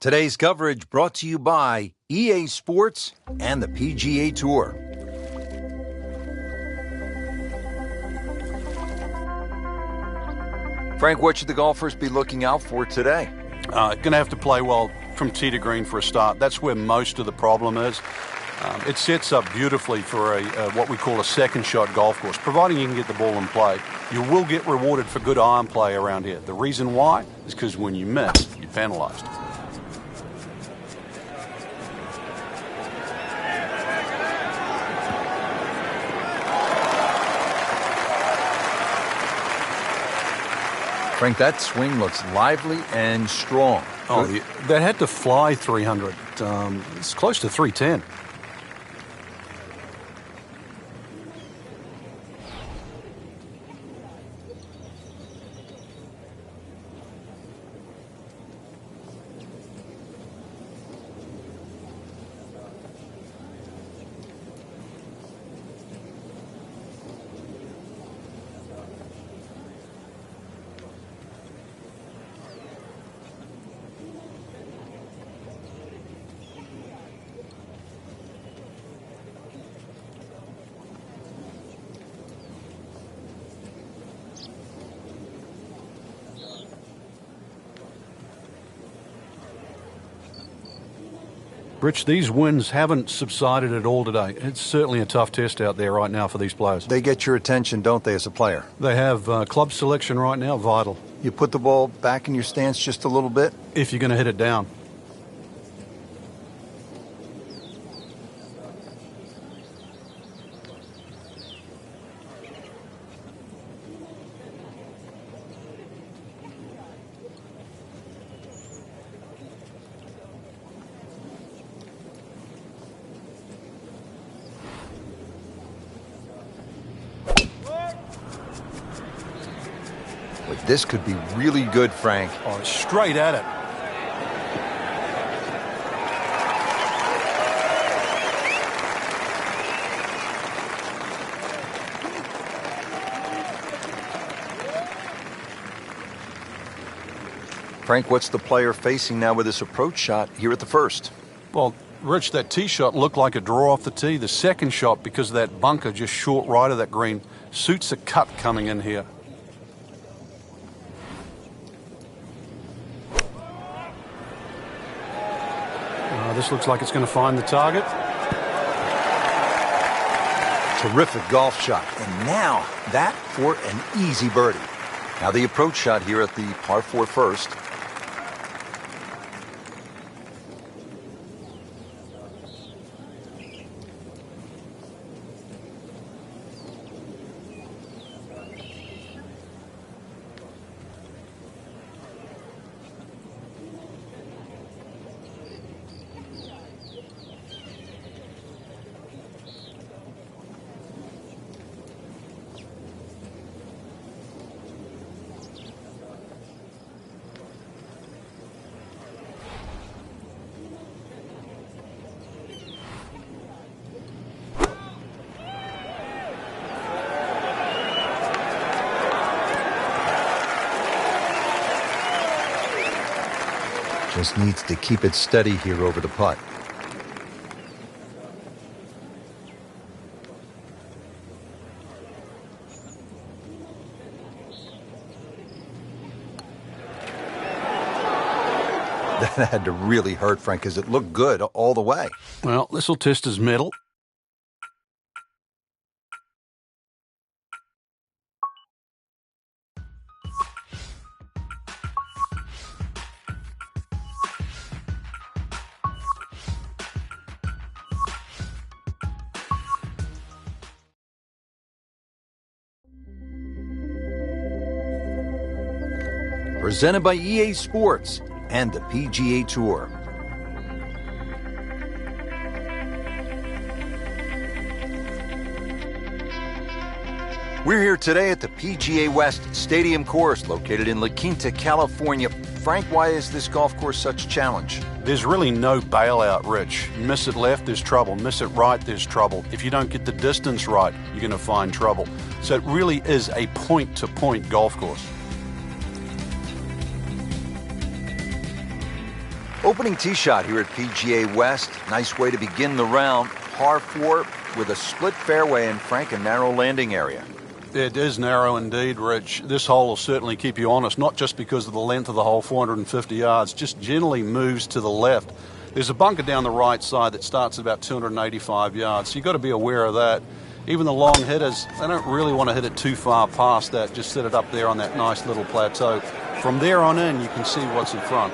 Today's coverage brought to you by EA Sports and the PGA Tour. Frank, what should the golfers be looking out for today? Going to have to play well from tee to green for a start. That's where most of the problem is. It sets up beautifully for what we call a second shot golf course. Providing you can get the ball in play, you will get rewarded for good iron play around here. The reason why is because when you miss, you're penalized. Frank, that swing looks lively and strong. Oh, that had to fly 300. It's close to 310. Rich, these winds haven't subsided at all today. It's certainly a tough test out there right now for these players. They get your attention, don't they, as a player? They have club selection right now, vital. You put the ball back in your stance just a little bit? If you're going to hit it down. This could be really good, Frank. Oh, straight at it. Frank, what's the player facing now with this approach shot here at the first? Well, Rich, that tee shot looked like a draw off the tee. The second shot, because of that bunker just short right of that green, suits a cut coming in here. This looks like it's going to find the target. Terrific golf shot. And now that for an easy birdie. Now the approach shot here at the par 4 first. Just needs to keep it steady here over the putt. That had to really hurt, Frank, because it looked good all the way. Well, this will test his mettle. Presented by EA Sports and the PGA Tour. We're here today at the PGA West Stadium course located in La Quinta, California. Frank, why is this golf course such a challenge? There's really no bailout, Rich. You miss it left, there's trouble. Miss it right, there's trouble. If you don't get the distance right, you're going to find trouble. So it really is a point-to-point golf course. Opening tee shot here at PGA West. Nice way to begin the round. Par 4 with a split fairway and, Frank, a narrow landing area. It is narrow indeed, Rich. This hole will certainly keep you honest, not just because of the length of the hole, 450 yards, just generally moves to the left. There's a bunker down the right side that starts at about 285 yards, so you've got to be aware of that. Even the long hitters, they don't really want to hit it too far past that, just set it up there on that nice little plateau. From there on in, you can see what's in front.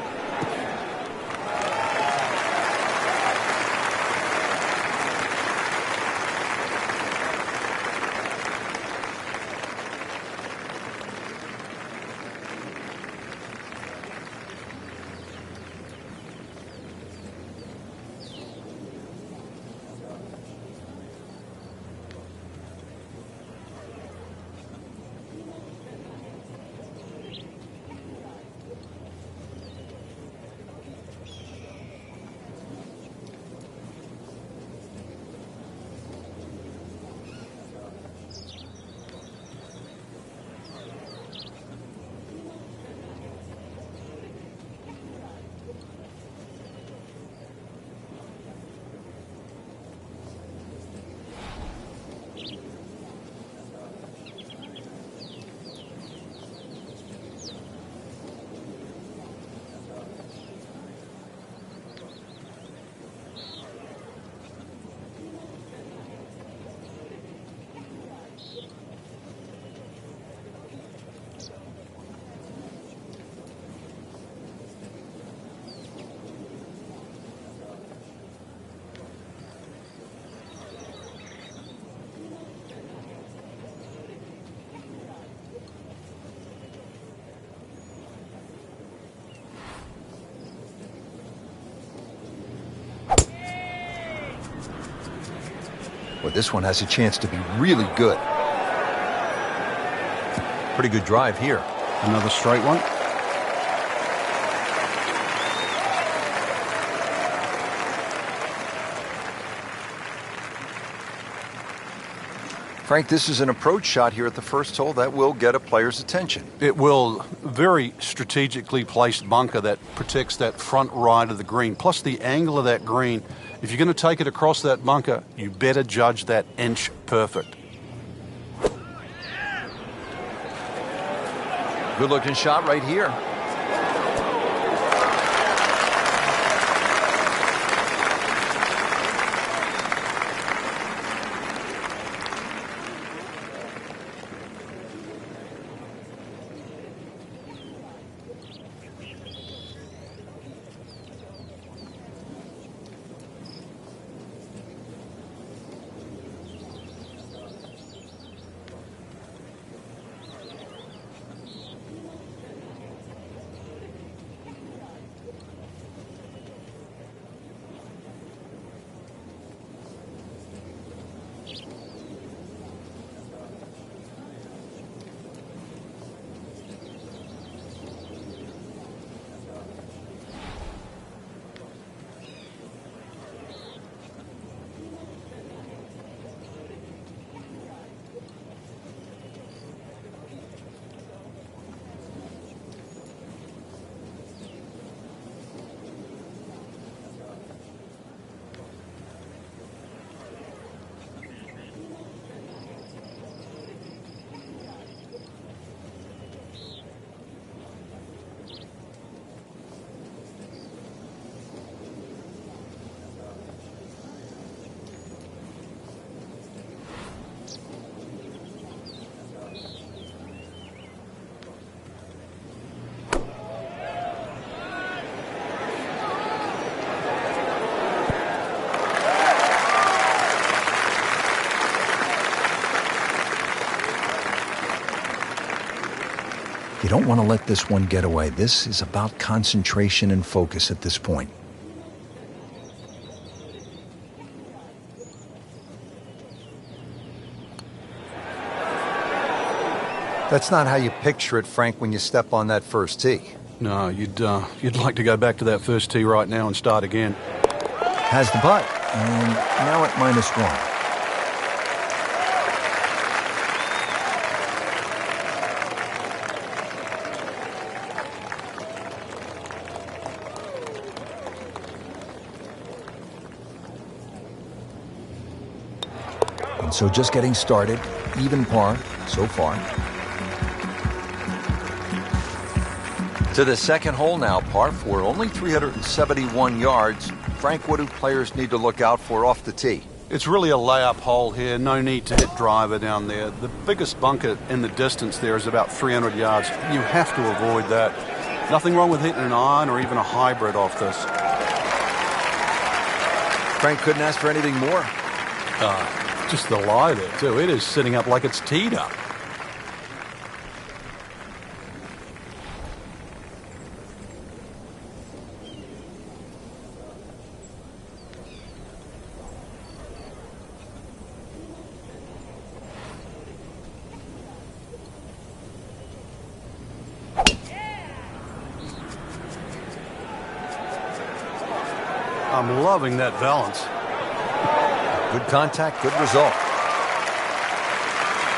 Well, this one has a chance to be really good. Pretty good drive here. Another straight one. Frank, this is an approach shot here at the first hole that will get a player's attention. It will. Very strategically placed bunker that protects that front right of the green, plus the angle of that green. If you're going to take it across that bunker, you better judge that inch perfect. Good looking shot right here. You don't want to let this one get away. This is about concentration and focus at this point. That's not how you picture it, Frank, when you step on that first tee. No, you'd like to go back to that first tee right now and start again. Has the putt, and now at -1. And so just getting started, even par so far. To the second hole now, par 4, only 371 yards. Frank, what do players need to look out for off the tee? It's really a layup hole here. No need to hit driver down there. The biggest bunker in the distance there is about 300 yards. You have to avoid that. Nothing wrong with hitting an iron or even a hybrid off this. Frank couldn't ask for anything more. Just the lie there, too. It is sitting up like it's teed up. I'm loving that balance. Good contact, good result.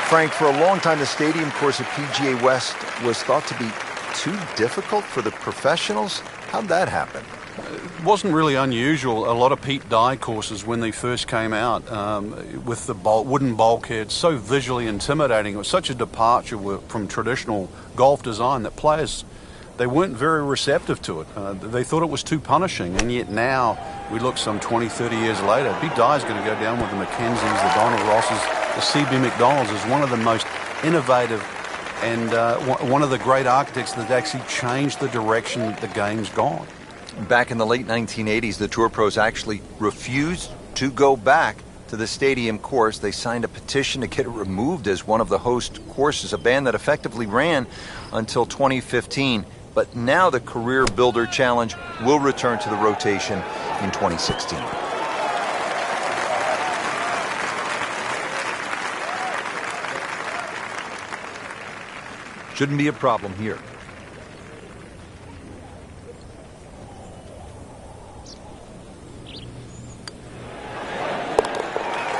Frank, for a long time, the stadium course at PGA West was thought to be too difficult for the professionals. How'd that happen? It wasn't really unusual. A lot of Pete Dye courses, when they first came out, with the wooden bulkheads, so visually intimidating. It was such a departure from traditional golf design that players, they weren't very receptive to it. They thought it was too punishing, and yet now we look some 20, 30 years later, Pete Dye's going to go down with the Mackenzies, the Donald Rosses, the C.B. McDonald's as one of the most innovative and one of the great architects that actually changed the direction that the game's gone. Back in the late 1980s, the Tour Pros actually refused to go back to the stadium course. They signed a petition to get it removed as one of the host courses, a ban that effectively ran until 2015. But now the Career Builder Challenge will return to the rotation in 2016. Shouldn't be a problem here.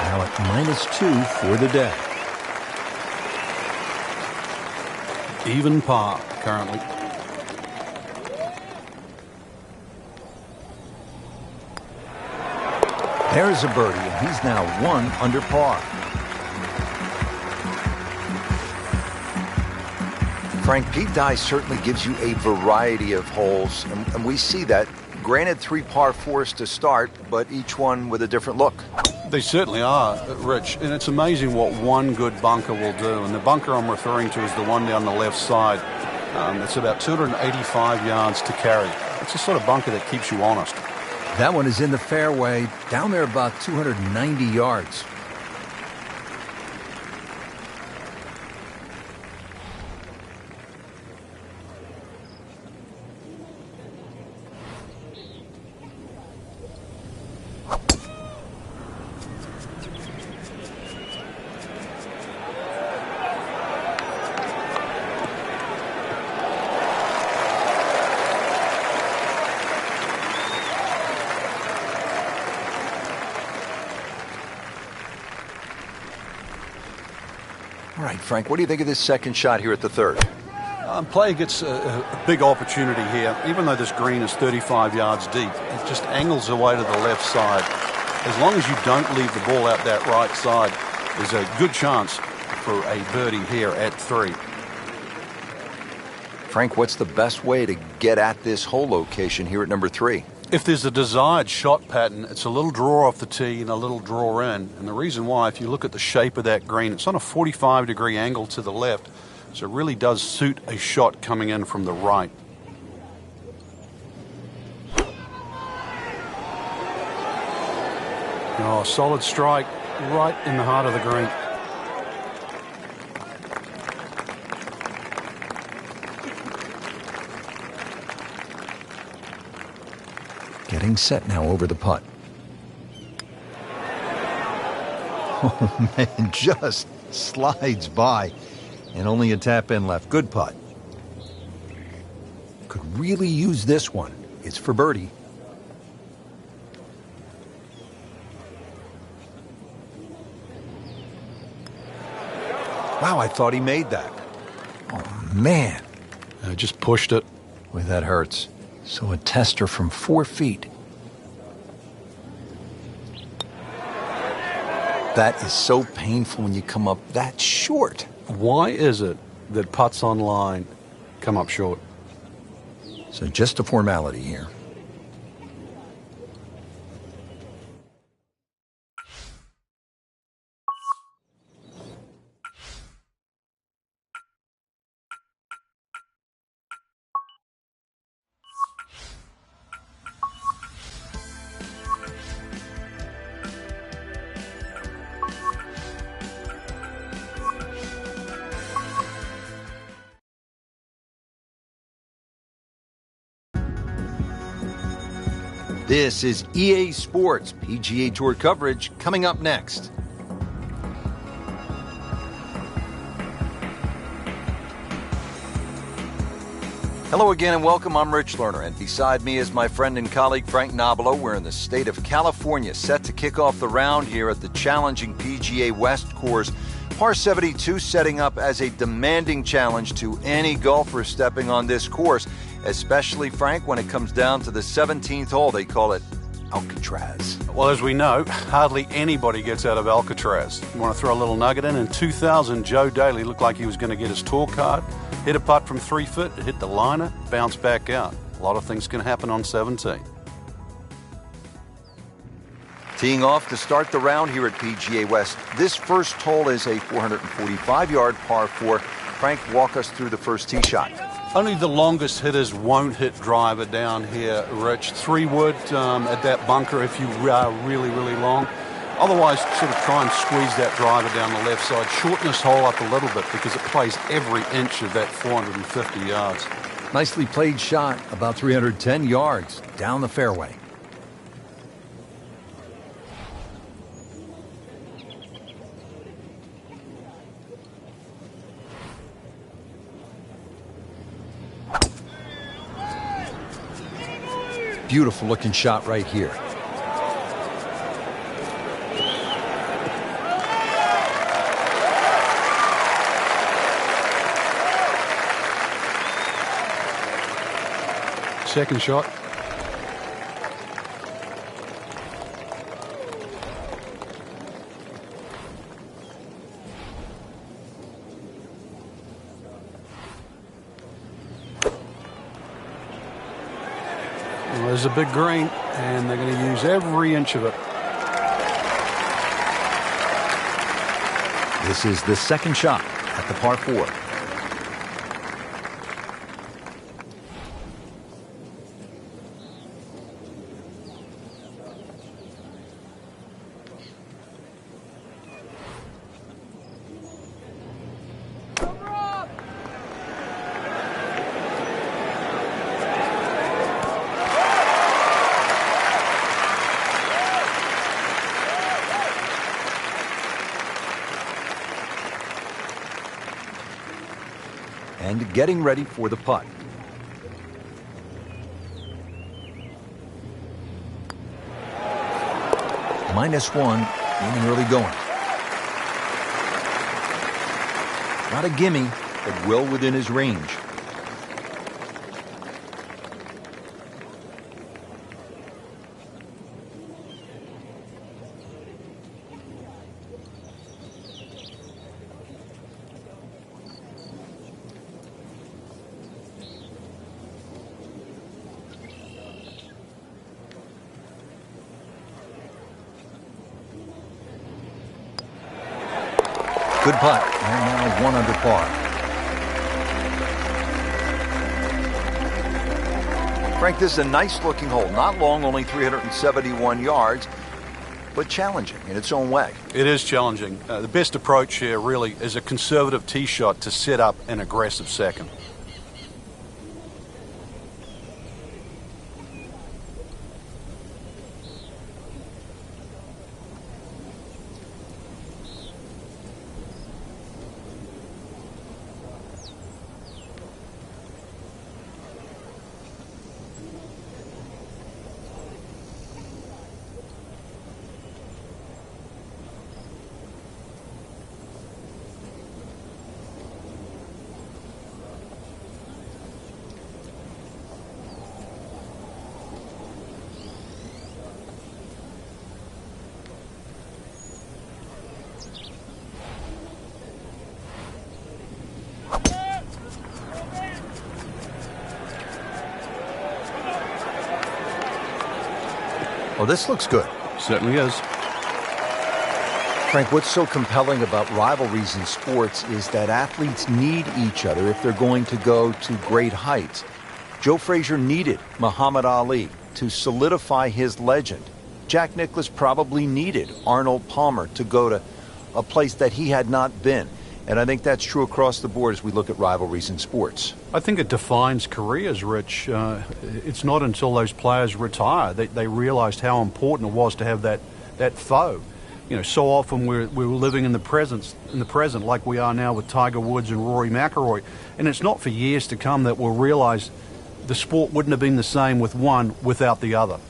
Now at -2 for the day. Even par currently. There's a birdie, and he's now 1 under par. Frank, Pete Dye certainly gives you a variety of holes, and we see that. Granted, 3 par 4s to start, but each one with a different look. They certainly are, Rich, and it's amazing what one good bunker will do. And the bunker I'm referring to is the one down the left side. It's about 285 yards to carry. It's the sort of bunker that keeps you honest. That one is in the fairway, down there about 290 yards. All right, Frank, what do you think of this second shot here at the third? Player gets a big opportunity here. Even though this green is 35 yards deep, it just angles away to the left side. As long as you don't leave the ball out that right side, there's a good chance for a birdie here at 3. Frank, what's the best way to get at this hole location here at number 3? If there's a desired shot pattern, it's a little draw off the tee and a little draw in. And the reason why, if you look at the shape of that green, it's on a 45-degree angle to the left. So it really does suit a shot coming in from the right. Oh, solid strike right in the heart of the green. Getting set now over the putt. Oh, man, just slides by. And only a tap in left. Good putt. Could really use this one. It's for birdie. Wow, I thought he made that. Oh, man. I just pushed it. Boy, that hurts. So a tester from 4 feet. That is so painful when you come up that short. Why is it that putts online come up short? So just a formality here. This is EA Sports PGA Tour coverage coming up next. Hello again and welcome. I'm Rich Lerner, and beside me is my friend and colleague Frank Nobilo. We're in the state of California, set to kick off the round here at the challenging PGA West course. Par 72 setting up as a demanding challenge to any golfer stepping on this course, especially, Frank, when it comes down to the 17th hole. They call it Alcatraz. Well, as we know, hardly anybody gets out of Alcatraz. You want to throw a little nugget in? In 2000, Joe Daly looked like he was going to get his tour card, hit a putt from 3 foot, it hit the liner, bounced back out. A lot of things can happen on 17. Teeing off to start the round here at PGA West. This first hole is a 445-yard par 4. Frank, walk us through the first tee shot. Only the longest hitters won't hit driver down here, Rich. 3-wood at that bunker if you are really, really long. Otherwise, sort of try and squeeze that driver down the left side. Shorten this hole up a little bit because it plays every inch of that 450 yards. Nicely played shot, about 310 yards down the fairway. Beautiful looking shot right here. Second shot. Well, there's a big green, and they're going to use every inch of it. This is the second shot at the par 4. And getting ready for the putt. -1, meaning early going. Not a gimme, but well within his range. Good putt, and now 1 under par. Frank, this is a nice-looking hole. Not long, only 371 yards, but challenging in its own way. It is challenging. The best approach here really is a conservative tee shot to set up an aggressive second. Oh, this looks good. Certainly is. Frank, what's so compelling about rivalries in sports is that athletes need each other if they're going to go to great heights. Joe Frazier needed Muhammad Ali to solidify his legend. Jack Nicklaus probably needed Arnold Palmer to go to a place that he had not been. And I think that's true across the board as we look at rivalries in sports. I think it defines careers, Rich. It's not until those players retire that they realized how important it was to have that foe. You know, so often we're living in the present like we are now with Tiger Woods and Rory McIlroy. And it's not for years to come that we'll realize the sport wouldn't have been the same with one without the other.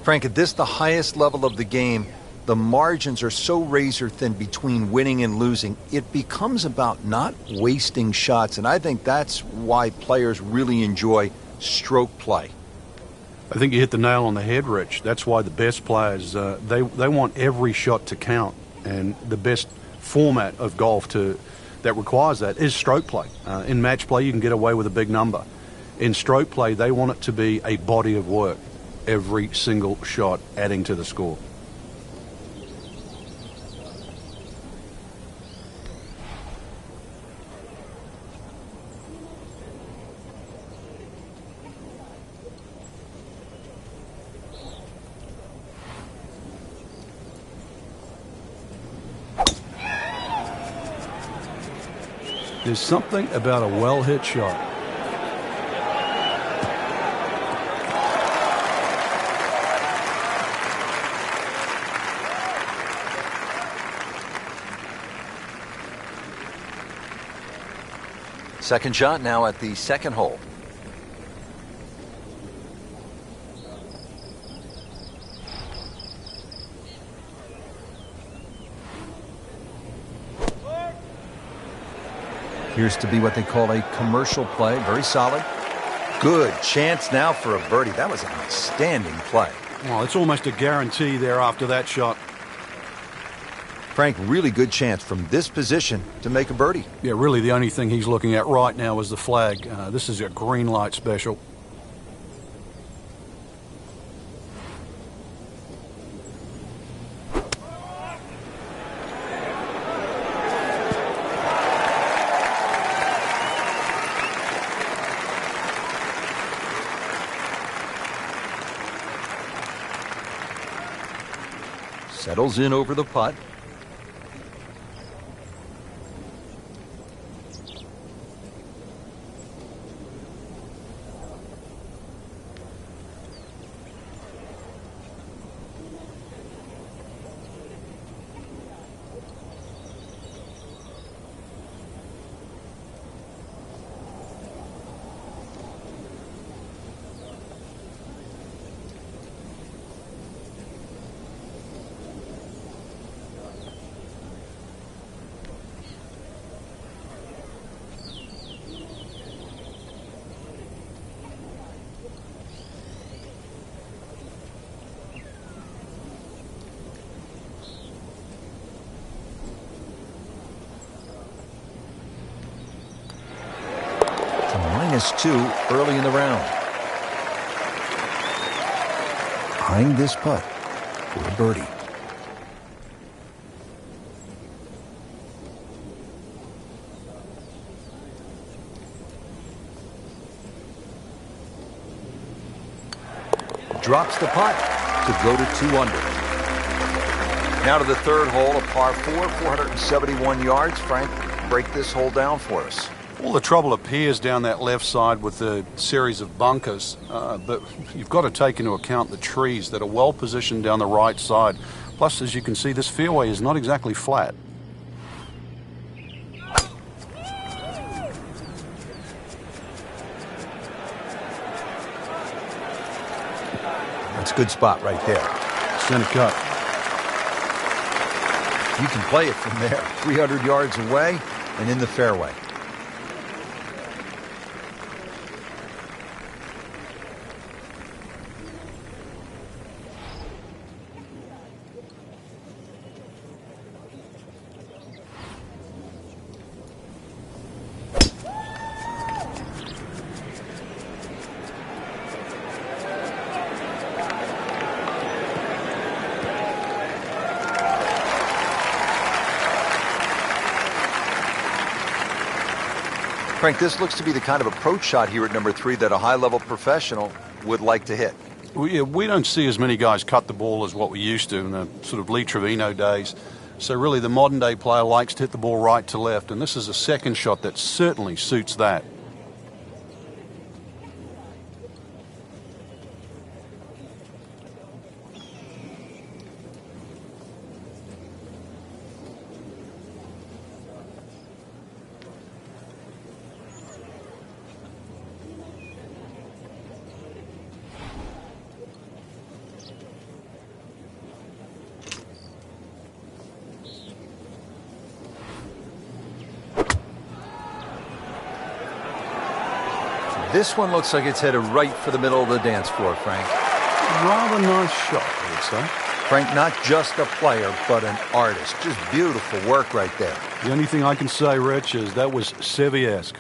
Frank, at this, the highest level of the game, the margins are so razor thin between winning and losing. It becomes about not wasting shots, and I think that's why players really enjoy stroke play. I think you hit the nail on the head, Rich. That's why the best players, they want every shot to count, and the best format of golf that requires that is stroke play. In match play, you can get away with a big number. In stroke play, they want it to be a body of work. Every single shot adding to the score. There's something about a well-hit shot. Second shot now at the second hole. Appears to be what they call a commercial play. Very solid. Good chance now for a birdie. That was an outstanding play. Well, it's almost a guarantee there after that shot. Frank, really good chance from this position to make a birdie. Yeah, really the only thing he's looking at right now is the flag. This is a green light special. Settles in over the putt. -2 early in the round. Eyeing this putt for a birdie. Drops the putt to go to 2 under. Now to the third hole, a par 4, 471 yards. Frank, break this hole down for us. All the trouble appears down that left side with the series of bunkers, but you've got to take into account the trees that are well positioned down the right side. Plus, as you can see, this fairway is not exactly flat. That's a good spot right there. Center cut. You can play it from there, 300 yards away and in the fairway. Frank, this looks to be the kind of approach shot here at number 3 that a high-level professional would like to hit. We don't see as many guys cut the ball as what we used to in the sort of Lee Trevino days. So really the modern-day player likes to hit the ball right to left, and this is a second shot that certainly suits that. This one looks like it's headed right for the middle of the dance floor, Frank. Rather nice shot, I would say. Frank, not just a player, but an artist. Just beautiful work right there. The only thing I can say, Rich, is that was Seve-esque.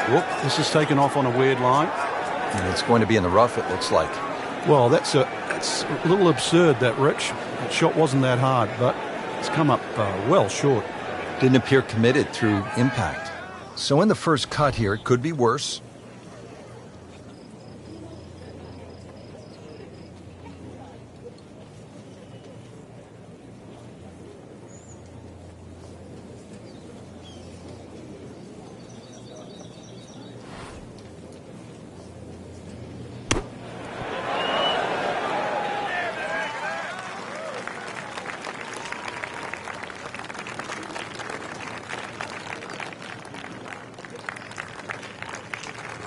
Whoop, this is taken off on a weird line. And it's going to be in the rough, it looks like. Well, that's a little absurd, that, Rich. That shot wasn't that hard, but it's come up well short. Didn't appear committed through impact. So in the first cut here, it could be worse.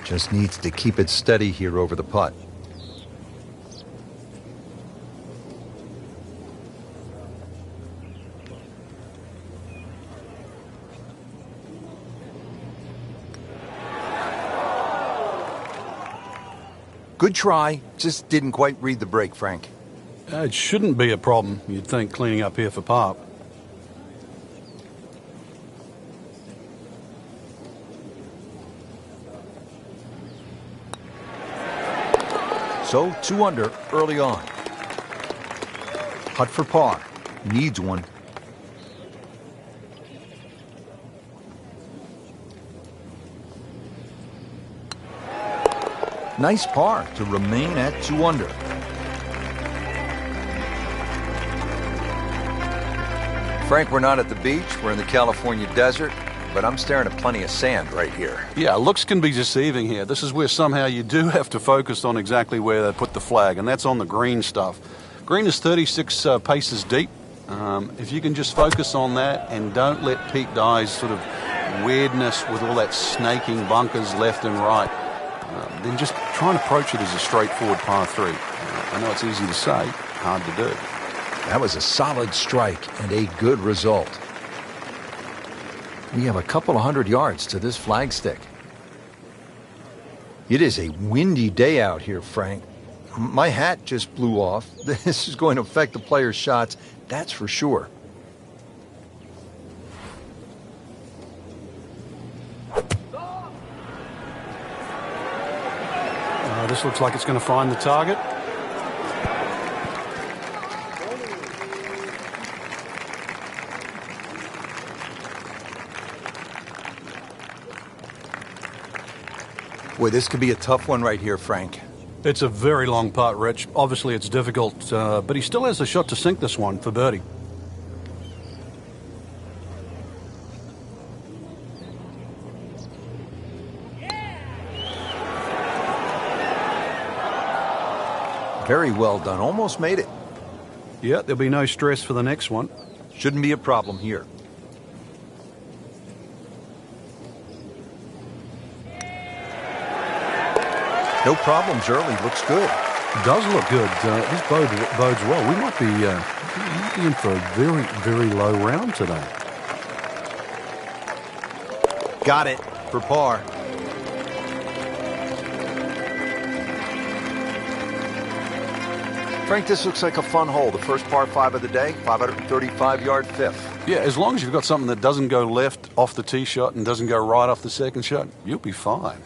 Just needs to keep it steady here over the putt. Good try, just didn't quite read the break, Frank. It shouldn't be a problem, you'd think, cleaning up here for par. So, 2 under early on. Putt for par. Needs one. Nice par to remain at 2 under. Frank, we're not at the beach. We're in the California desert. But I'm staring at plenty of sand right here. Yeah, looks can be deceiving here. This is where somehow you do have to focus on exactly where they put the flag, and that's on the green stuff. Green is 36 paces deep. If you can just focus on that and don't let Pete Dye's sort of weirdness with all that snaking bunkers left and right, then just try and approach it as a straightforward par 3. I know it's easy to say, hard to do. That was a solid strike and a good result. We have a couple of 100 yards to this flagstick. It is a windy day out here, Frank. My hat just blew off. This is going to affect the players' shots, that's for sure. This looks like it's going to find the target. Boy, this could be a tough one right here, Frank. It's a very long putt, Rich. Obviously, it's difficult, but he still has a shot to sink this one for birdie. Very well done. Almost made it. Yeah, there'll be no stress for the next one. Shouldn't be a problem here. No problems early. Looks good. Does look good. This bodes well. We might be in for a very, very low round today. Got it for par. Frank, this looks like a fun hole. The first par 5 of the day, 535-yard fifth. Yeah, as long as you've got something that doesn't go left off the tee shot and doesn't go right off the second shot, you'll be fine.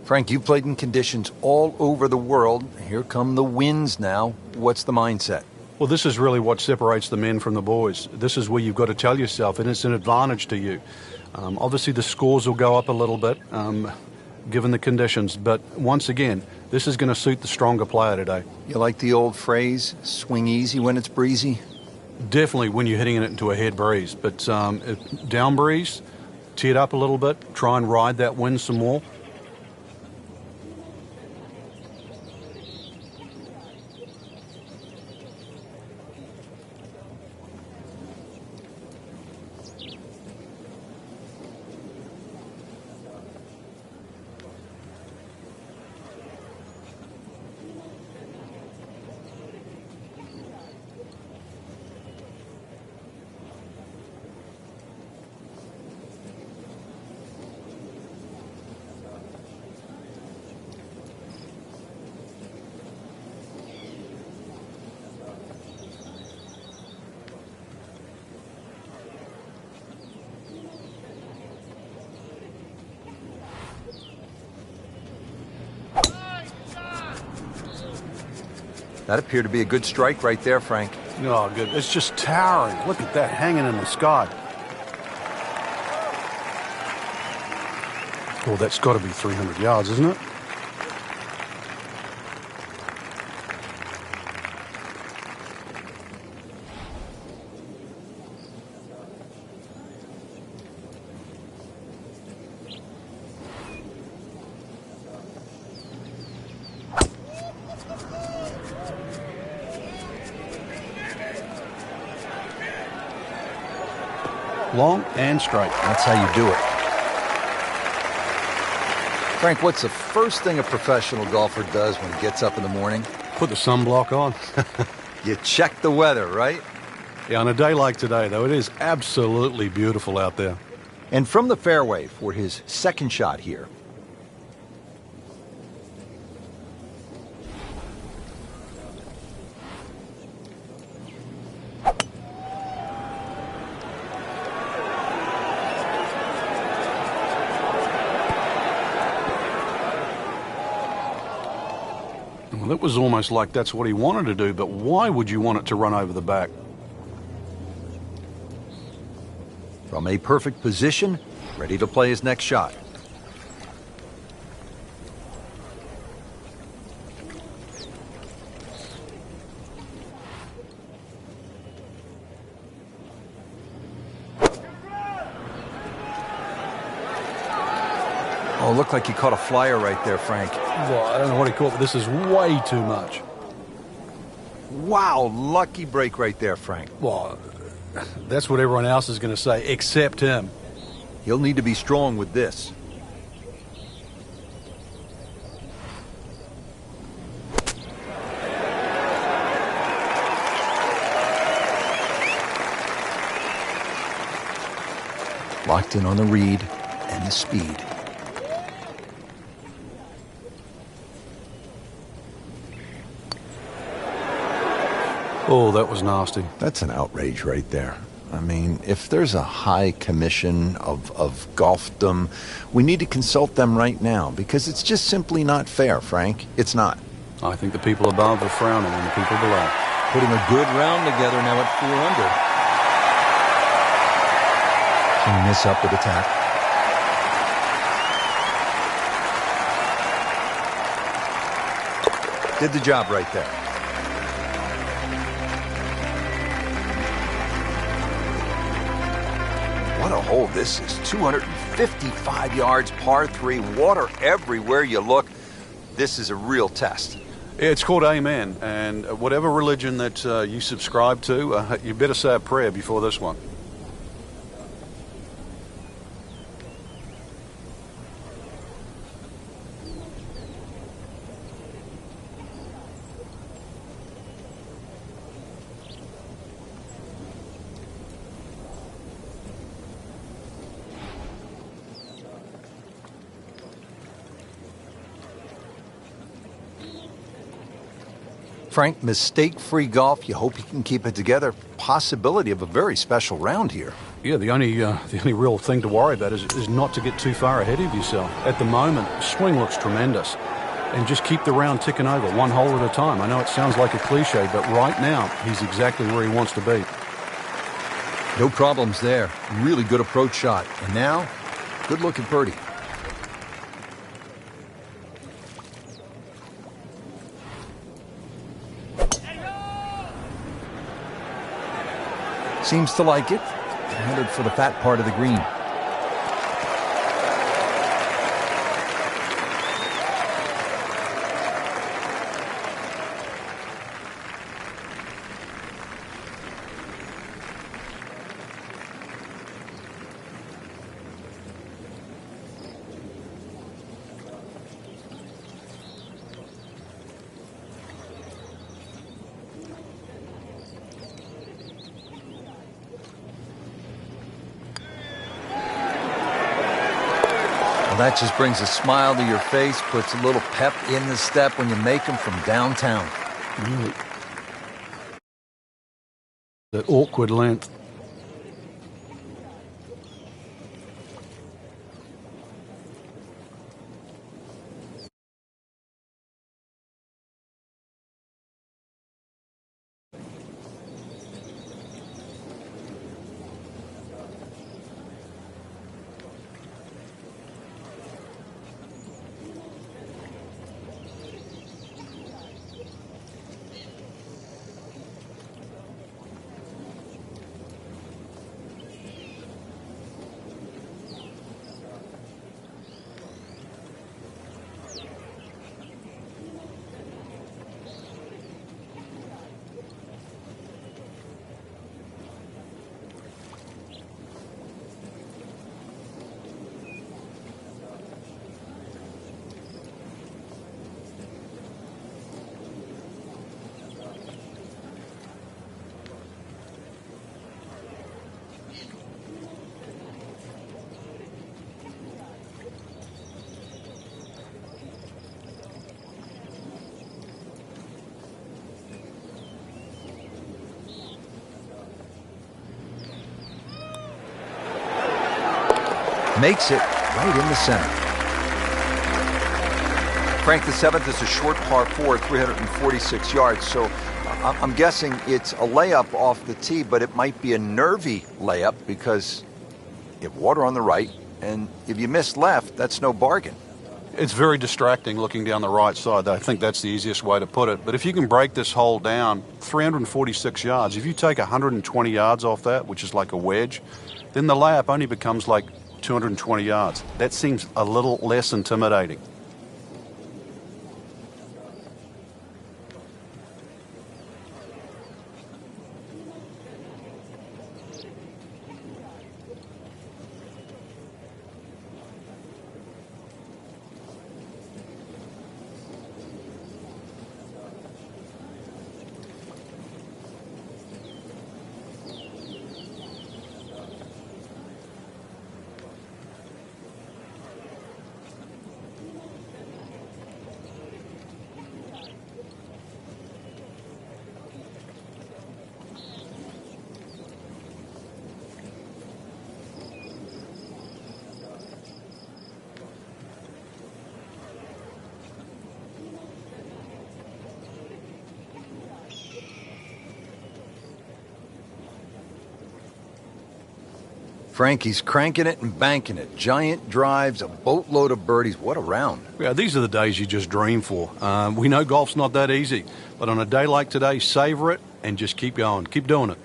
Frank, you've played in conditions all over the world. Here come the winds now. What's the mindset? Well, this is really what separates the men from the boys. This is where you've got to tell yourself, and it's an advantage to you. Obviously, the scores will go up a little bit, given the conditions. But once again, this is going to suit the stronger player today. You like the old phrase, swing easy when it's breezy? Definitely when you're hitting it into a head breeze. But down breeze, tee it up a little bit, try and ride that wind some more. That appeared to be a good strike right there, Frank. Oh, good. It's just towering. Look at that hanging in the sky. Well, that's got to be 300 yards, isn't it? Long and straight. That's how you do it. Frank, what's the first thing a professional golfer does when he gets up in the morning? Put the sunblock on. You check the weather, right? Yeah, on a day like today, though, it is absolutely beautiful out there. And from the fairway for his second shot here. Well, it was almost like that's what he wanted to do, but why would you want it to run over the back? From a perfect position, ready to play his next shot. Oh, looked like he caught a flyer right there, Frank. Well, I don't know what he caught, but this is way too much. Wow, lucky break right there, Frank. Well, that's what everyone else is going to say, except him. He'll need to be strong with this. Locked in on the read and the speed. Oh, that was nasty. That's an outrage right there. I mean, if there's a high commission of golfdom, we need to consult them right now, because it's just simply not fair, Frank. It's not. I think the people above are frowning on the people below. Putting a good round together now at 4 under. Clean this up with a tap. Did the job right there. What a hole this is. 255 yards, par 3, water everywhere you look. This is a real test. It's called Amen, and whatever religion that you subscribe to, you better say a prayer before this one. Frank, mistake-free golf. You hope you can keep it together. Possibility of a very special round here. Yeah, the only real thing to worry about is not to get too far ahead of yourself. At the moment, swing looks tremendous. And just keep the round ticking over, one hole at a time. I know it sounds like a cliche, but right now, he's exactly where he wants to be. No problems there. Really good approach shot. And now, good look at birdie. Seems to like it. Headed for the fat part of the green. Well, that just brings a smile to your face, puts a little pep in the step when you make them from downtown. That awkward length. Makes it right in the center. Frank, the seventh is a short par 4, 346 yards, so I'm guessing it's a layup off the tee, but it might be a nervy layup because you have water on the right, and if you miss left, that's no bargain. It's very distracting looking down the right side. I think that's the easiest way to put it. But if you can break this hole down, 346 yards, if you take 120 yards off that, which is like a wedge, then the layup only becomes like 220 yards. That seems a little less intimidating. Frankie's cranking it and banking it. Giant drives, a boatload of birdies. What a round. Yeah, these are the days you just dream for. We know golf's not that easy, but on a day like today, savor it and just keep going. Keep doing it.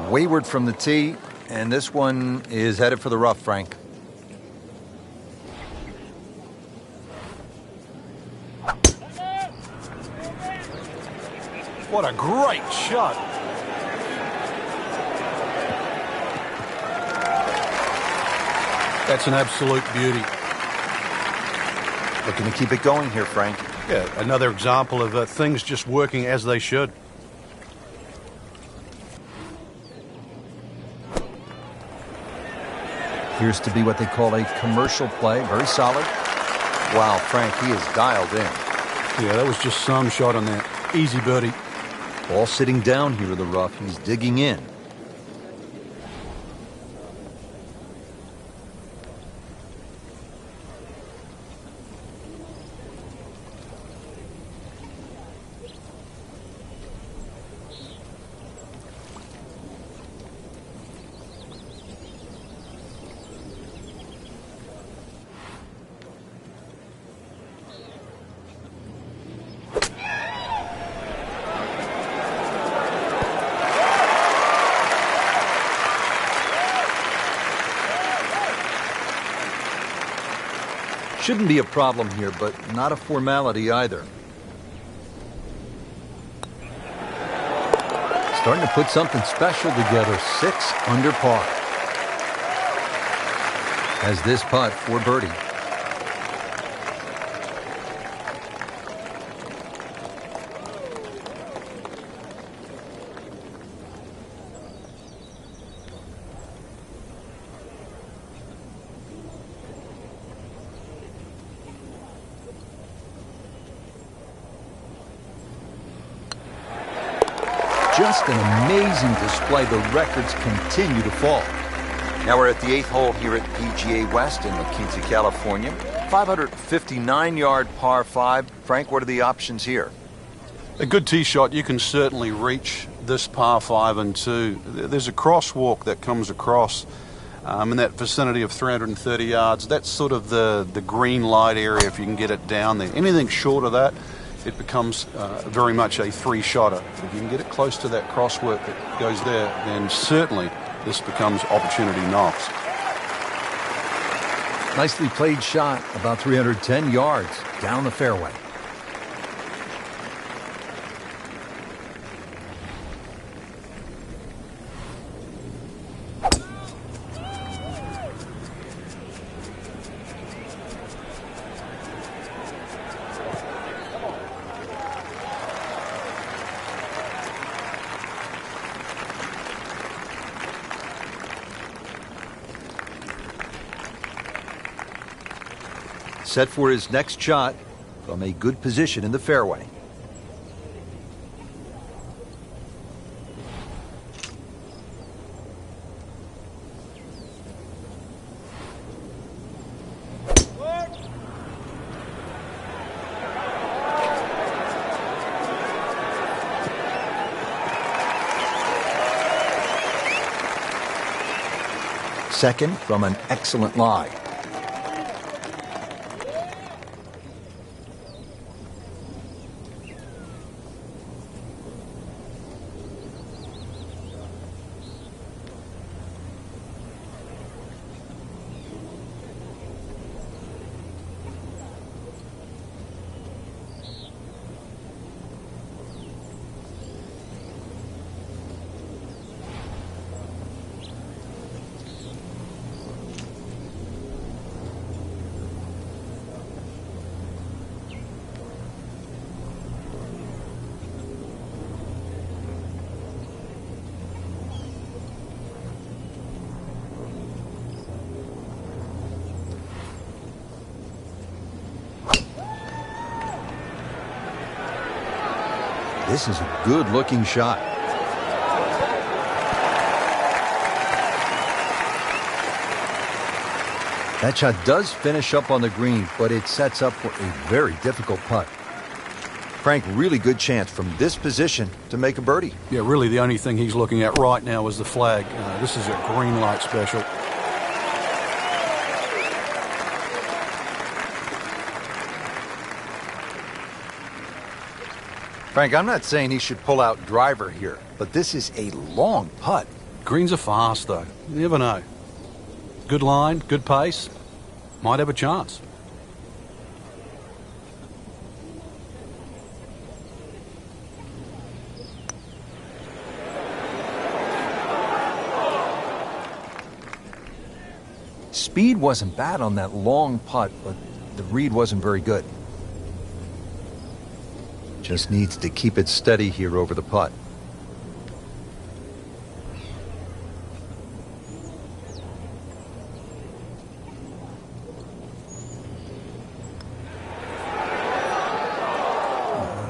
Wayward from the tee, and this one is headed for the rough, Frank. What a great shot. That's an absolute beauty. Looking to keep it going here, Frank. Yeah, another example of things just working as they should. Appears to be what they call a commercial play. Very solid. Wow, Frank, he is dialed in. Yeah, that was just some shot on that. Easy birdie. Ball sitting down here in the rough. He's digging in. Shouldn't be a problem here, but not a formality either. Starting to put something special together. 6 under par. Has this putt for birdie. Just an amazing display. The records continue to fall. Now we're at the 8th hole here at PGA West in La Quinta, California. 559-yard par 5. Frank, what are the options here? A good tee shot, you can certainly reach this par 5 and 2. There's a crosswalk that comes across in that vicinity of 330 yards. That's sort of the green light area if you can get it down there. Anything short of that, it becomes very much a 3-shotter. If you can get it close to that crosswork that goes there, then certainly this becomes opportunity knocks. Nicely played shot, about 310 yards down the fairway. Set for his next shot from a good position in the fairway. second from an excellent lie. This is a good-looking shot. That shot does finish up on the green, but it sets up for a very difficult putt. Frank, really good chance from this position to make a birdie. Yeah, really the only thing he's looking at right now is the flag. This is a green light special. Frank, I'm not saying he should pull out driver here, but this is a long putt. Greens are fast, though. You never know. Good line, good pace. Might have a chance. Speed wasn't bad on that long putt, but the read wasn't very good. Just needs to keep it steady here over the putt.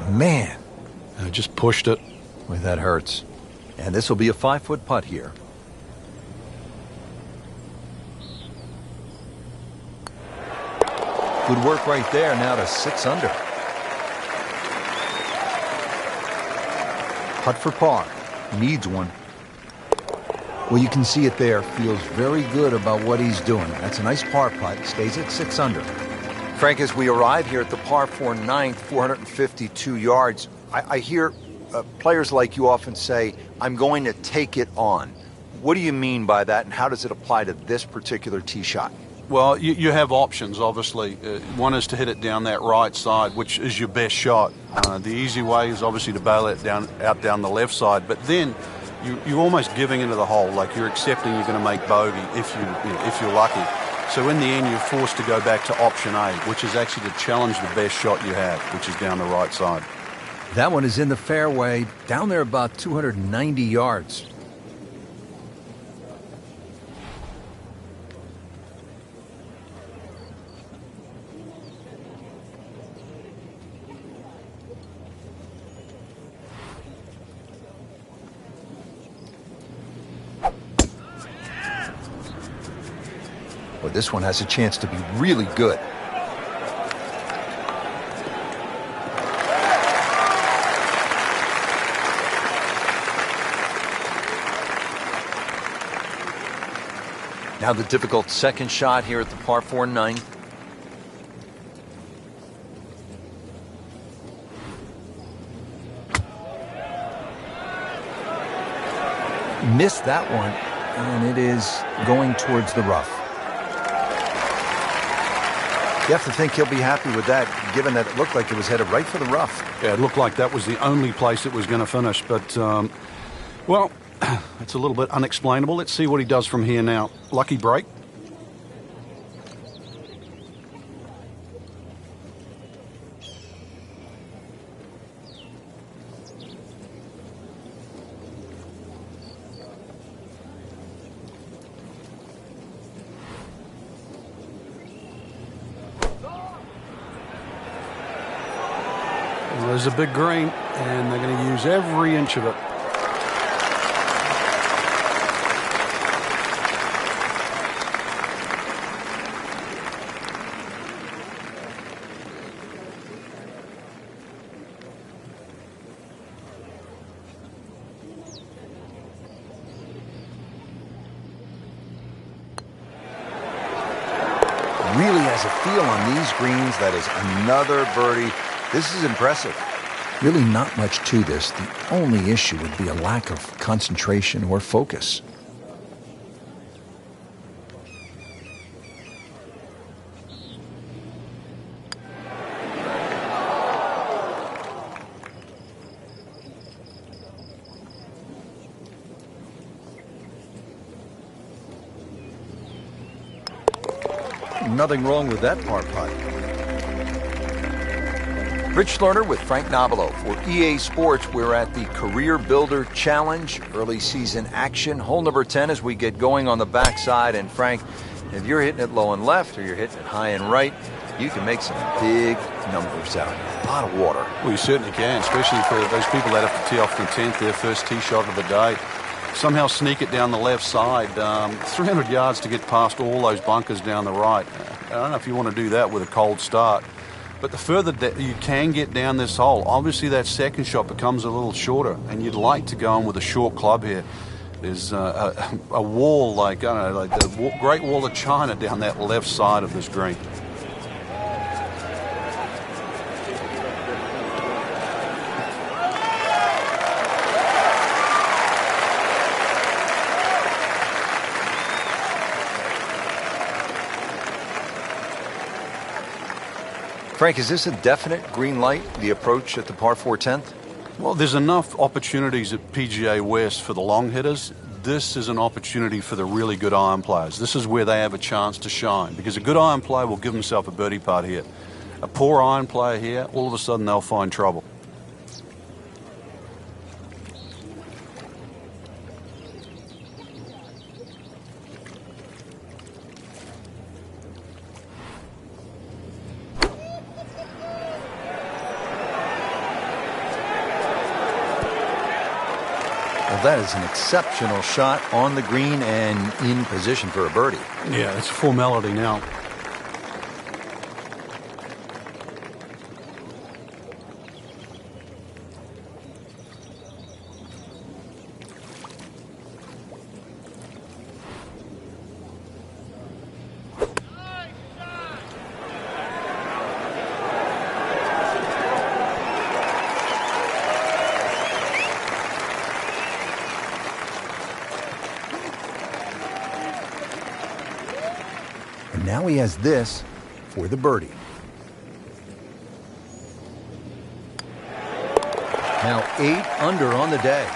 Man. I just pushed it. Boy, that hurts. And this will be a 5-foot putt here. Good work right there, now to 6 under. Putt for par. Needs one. Well, you can see it there. Feels very good about what he's doing. That's a nice par putt. Stays at 6 under. Frank, as we arrive here at the par 4 ninth, 452 yards, I hear players like you often say, I'm going to take it on. What do you mean by that, and how does it apply to this particular tee shot? Well, you have options, obviously. One is to hit it down that right side, which is your best shot. The easy way is obviously to bail it out down the left side, but then you're almost giving into the hole, like you're accepting you're going to make bogey if you're lucky. So in the end, you're forced to go back to option A, which is actually to challenge the best shot you have, which is down the right side. That one is in the fairway, down there about 290 yards. Well, this one has a chance to be really good. Now the difficult second shot here at the par 4 ninth. Missed that one, and it is going towards the rough. You have to think he'll be happy with that, given that it looked like it was headed right for the rough. Yeah, it looked like that was the only place it was going to finish, but, well, it's a little bit unexplainable. Let's see what he does from here now. Lucky break. Well, there's a big green, and they're going to use every inch of it. really has a feel on these greens. That is another birdie. This is impressive. Really not much to this. The only issue would be a lack of concentration or focus. Nothing wrong with that par putt. Rich Lerner with Frank Nobilo for EA Sports. We're at the Career Builder Challenge, early season action. Hole number 10 as we get going on the backside. And Frank, if you're hitting it low and left or you're hitting it high and right, you can make some big numbers out here. A lot of water. Well, you certainly can, especially for those people that have to tee off from 10th, their first tee shot of the day. Somehow sneak it down the left side. 300 yards to get past all those bunkers down the right. I don't know if you want to do that with a cold start. But the further you can get down this hole, obviously that second shot becomes a little shorter, and you'd like to go in with a short club here. There's a wall, like, I don't know, like the Great Wall of China down that left side of this green. Frank, is this a definite green light, the approach at the par 4 10th? Well, there's enough opportunities at PGA West for the long hitters. This is an opportunity for the really good iron players. This is where they have a chance to shine, because a good iron player will give himself a birdie putt here. A poor iron player here, all of a sudden they'll find trouble. Well, that is an exceptional shot on the green and in position for a birdie. Yeah, it's a formality now. And now he has this for the birdie. Now 8 under on the day.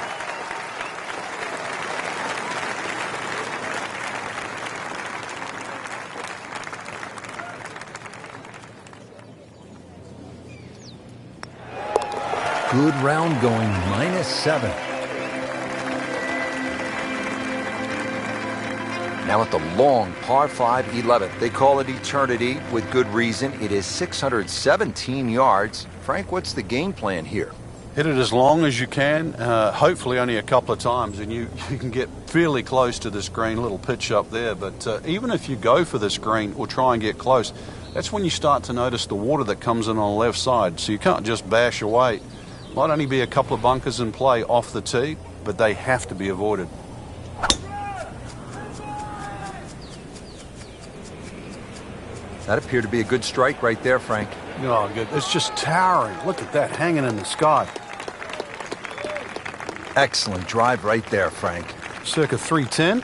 Good round going, -7. Now at the long par 5 11th. They call it eternity with good reason. It is 617 yards. Frank, what's the game plan here? Hit it as long as you can, hopefully only a couple of times, and you can get fairly close to this green. Little pitch up there, but even if you go for this green or try and get close, that's when you start to notice the water that comes in on the left side. So you can't just bash away. Might only be a couple of bunkers in play off the tee, but they have to be avoided. That appeared to be a good strike right there, Frank. Oh, good. It's just towering. Look at that hanging in the sky. Excellent drive right there, Frank. Circa 310.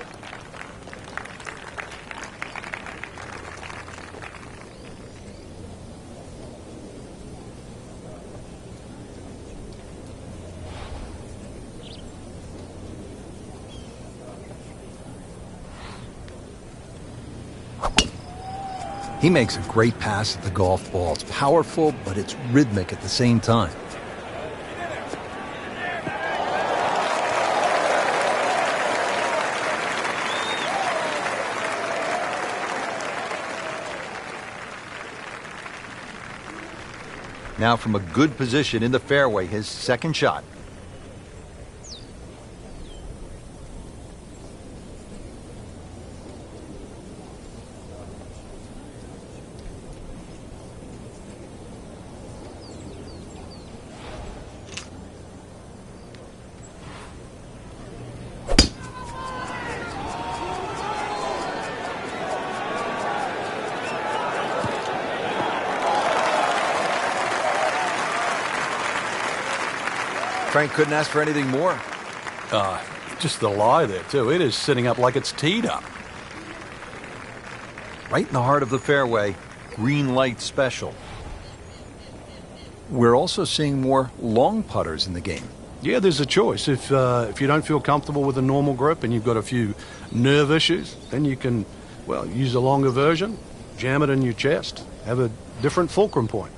He makes a great pass at the golf ball. It's powerful, but it's rhythmic at the same time. Now from a good position in the fairway, his second shot. Frank couldn't ask for anything more. Just the lie there, too. It is sitting up like it's teed up. Right in the heart of the fairway, green light special. We're also seeing more long putters in the game. Yeah, there's a choice. If you don't feel comfortable with a normal grip and you've got a few nerve issues, then you can, well, use a longer version, jam it in your chest, have a different fulcrum point.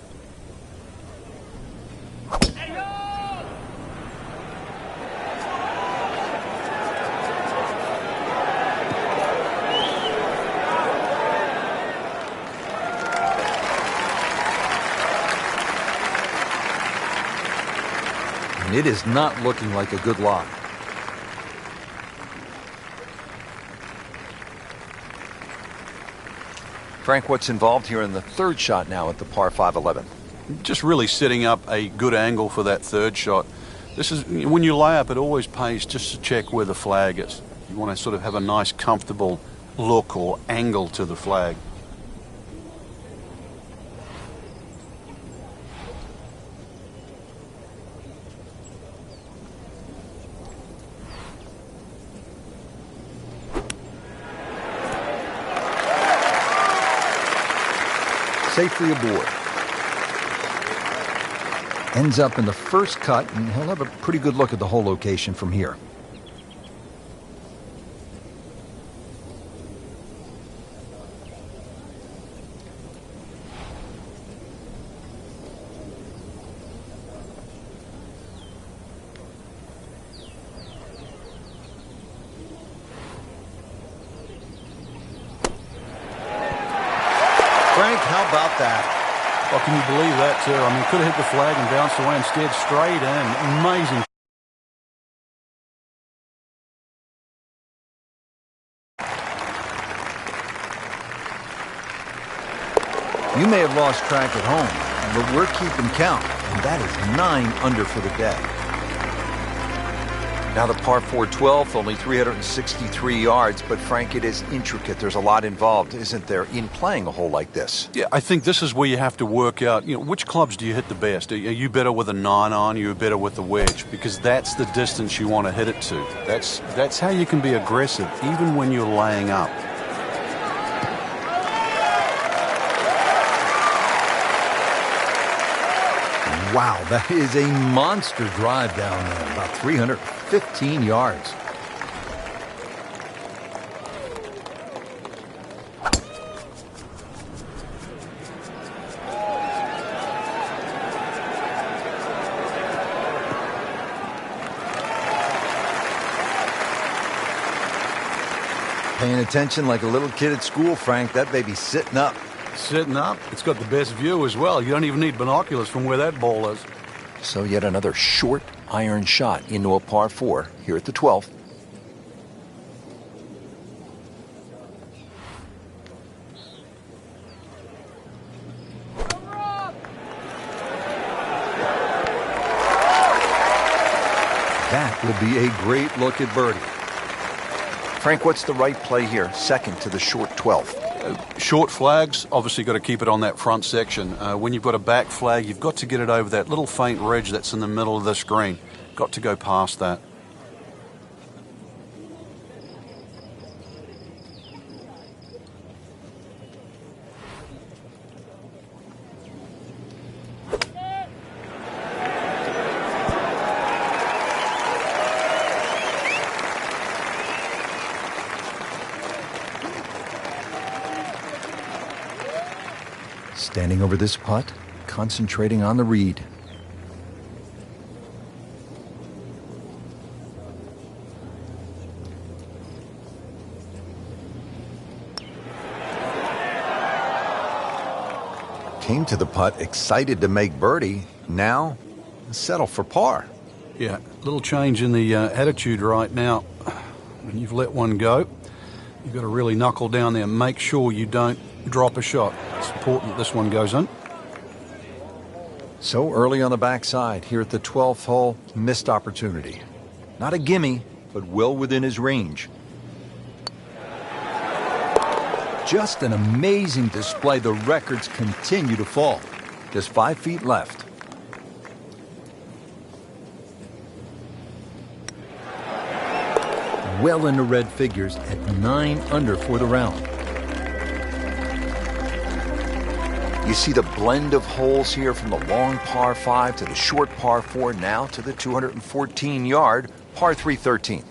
It is not looking like a good lie. Frank, what's involved here in the third shot now at the par 5-11? Just really setting up a good angle for that third shot. This is, when you lay up, it always pays just to check where the flag is. You want to sort of have a nice, comfortable look or angle to the flag. Safely aboard. Ends up in the first cut, and he'll have a pretty good look at the whole location from here. Frank, how about that? Oh, can you believe that, too? I mean, could have hit the flag and bounced away instead, straight in. Amazing. You may have lost track at home, but we're keeping count, and that is 9 under for the day. Now the par 4 12th, only 363 yards, but Frank, it is intricate. There's a lot involved, isn't there, in playing a hole like this? Yeah, I think this is where you have to work out, which clubs do you hit the best? Are you better with a 9-iron? Are you better with the wedge? Because that's the distance you want to hit it to. That's how you can be aggressive, even when you're laying up. Wow, that is a monster drive down there, about 315 yards. Paying attention like a little kid at school, Frank. That baby's sitting up. Sitting up. It's got the best view as well. You don't even need binoculars from where that ball is. So yet another short iron shot into a par 4 here at the 12th. That will be a great look at birdie. Frank, what's the right play here? Second to the short 12th. Short flags, obviously got to keep it on that front section. When you've got a back flag, you've got to get it over that little faint ridge that's in the middle of the screen. Got to go past that. Standing over this putt, concentrating on the read. Came to the putt excited to make birdie. Now, settle for par. Yeah, little change in the attitude right now. When you've let one go, you've got to really knuckle down there and make sure you don't drop a shot. It's important that this one goes in. So early on the backside here at the 12th hole, missed opportunity. Not a gimme, but well within his range. Just an amazing display. The records continue to fall. Just 5 feet left. well into red figures at 9 under for the round. You see the blend of holes here from the long par 5 to the short par 4, now to the 214-yard par 3 13th.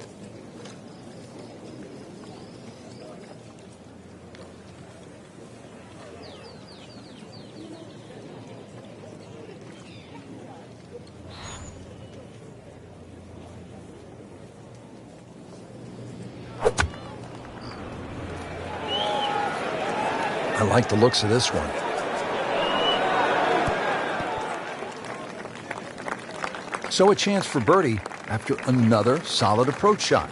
I like the looks of this one. So a chance for birdie after another solid approach shot.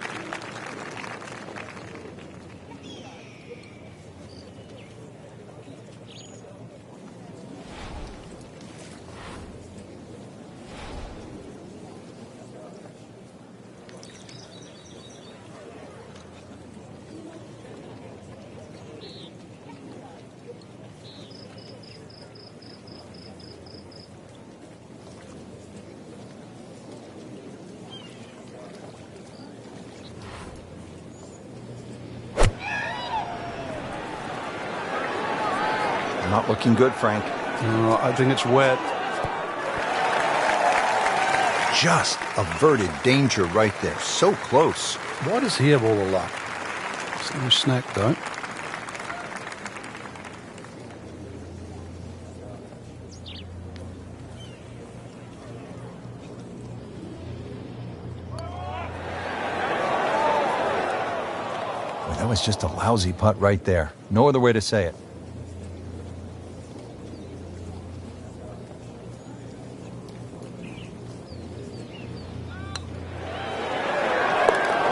Not looking good, Frank. I think it's wet. Just averted danger right there. So close. Why does he have all the luck? It's no snack, though. Well, that was just a lousy putt right there. No other way to say it.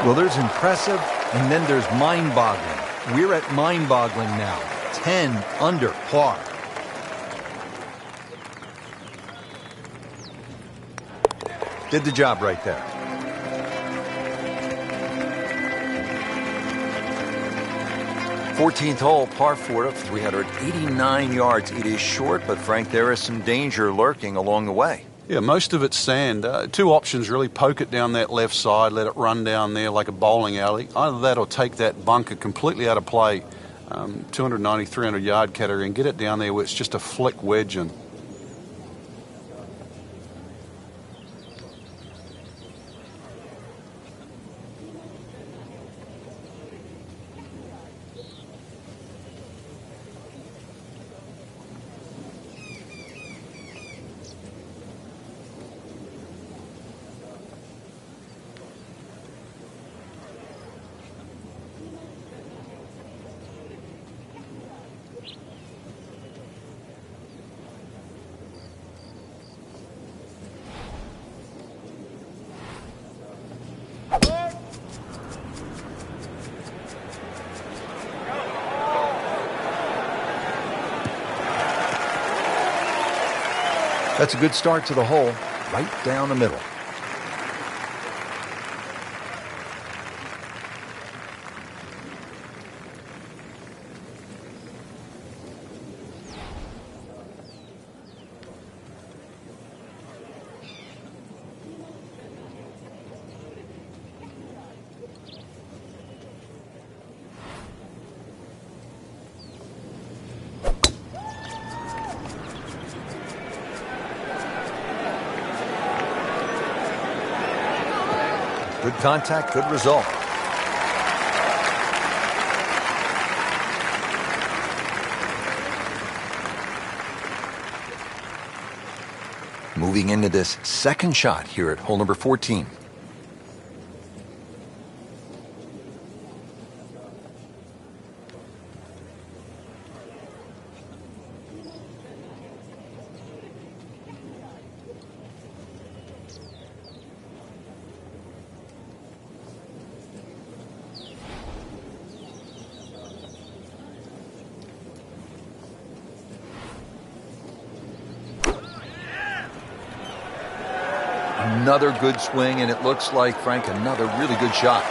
Well, there's impressive, and then there's mind-boggling. We're at mind-boggling now. 10 under par. Did the job right there. Fourteenth hole, par 4 of 389 yards. It is short, but Frank, there is some danger lurking along the way. Yeah, most of it's sand. Two options really: poke it down that left side, let it run down there like a bowling alley. Either that or take that bunker completely out of play, 290, 300 yard category, and get it down there where it's just a flick wedge in. That's a good start to the hole, right down the middle. Good contact, good result. Moving into this second shot here at hole number 14. Another good swing, and it looks like, Frank, another really good shot.